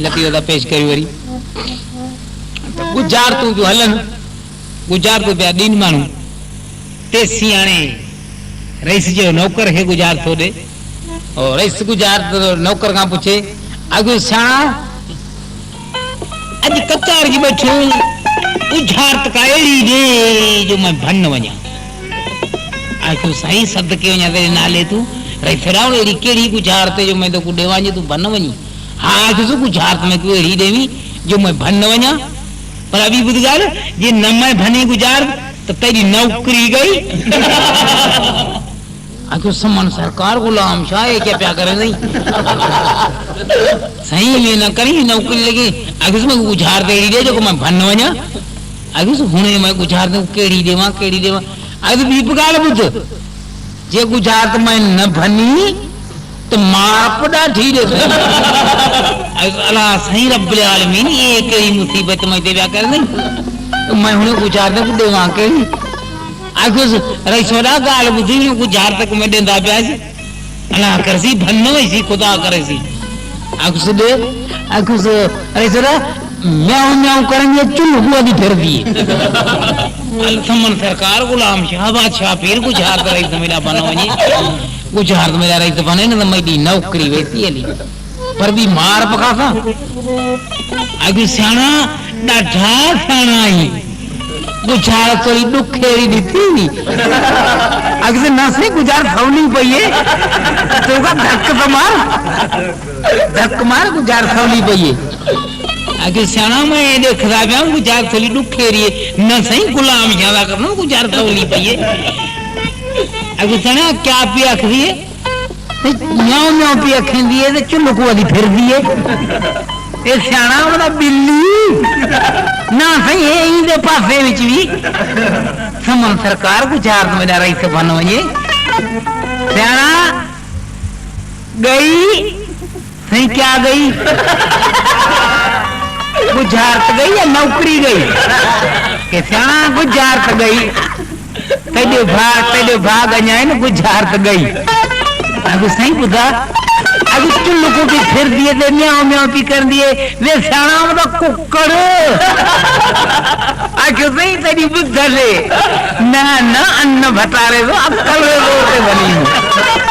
लती वदा पेश करी वरी गुजार तू जो हलन गुजार तो पिया दीन मानू ते सियाणे रईस जो नौकर है गुजार तो दे और रईस गुजार तो नौकर का पूछे अगु साणा अज कचार की बैठो उझारत का एड़ी दे जो मैं भन्न वजा आखो सही शब्द के वजा तेरे नाले तू रईस राव एड़ी केड़ी गुजारते जो मैं तो को देवा जो तू भन्न वनी हां आखो गुजारत में को एड़ी देवी जो मैं भन्न वजा पर अभी बुध गाल ये न मैं भने गुजार तो तेरी नौकरी गई आखिर सम्मान सरकार गुलाम शाह है क्या प्या करे नहीं सही में न करी नौकरी लगी आखिर मैं गुजार दे दे जो मैं भन्न वजा आखिर हुने मैं गुजार दे केड़ी देवा आखिर भी गाल बुध जे गुजार तो मैं न भनी तो मार पड़ा ठीक है अल्लाह सही रब्बुल आलमीन ये केड़ी मुसीबत में देवा कर नहीं तो मैं हुने गुजार दे देवा के आखिर रईसोड़ा गाल बुधी गुजार तक मैं देंदा प्याज अल्लाह करसी भन्नो इसी खुदा करेसी आखिर दे आखिर रईसोड़ा म्याऊ म्याऊ करेंगे चुल हुआ दी फिर दिए अल्लाह सरकार गुलाम शाह बादशाह फिर गुजार रही तो मेरा बनोनी गुजार मेरा रही तो बने ना मेरी नौकरी वैसी है पर भी मार पका था आगे सियाना डाढ़ा सियाना ही गुजार थोड़ी दुखेरी दी थी आगे से ना से गुजार थौली पईए तो का धक्क मार गुजार थौली पईए आगे सियाना मैं देख रहा गया गुजार थोड़ी दुखेरी न सही गुलाम ज्यादा करना गुजार थौली पईए आगे सियाना क्या पिया खरिए म्याऊ म्याऊ पिया खेंदी है तो चुल्लू को वाली फिर दिए ए सियाना वाला बिल्ली ना सही है इनके पासे विच भी समन सरकार गुजार तो मेरा रईस बन वजे सियाना गई सही क्या गई गुजारत गई या नौकरी गई के सियाना गुजारत गई तेरे भाग अञाए न गुजारत गई अभी सही बुधा अभी चुल्लू को भी फिर दिए थे म्याऊ म्याऊ भी कर दिए वे सियाना मतलब कुक्कड़ आखिर सही तेरी बुद्ध ले ना अन्न भटारे तो अब कल रोते बनी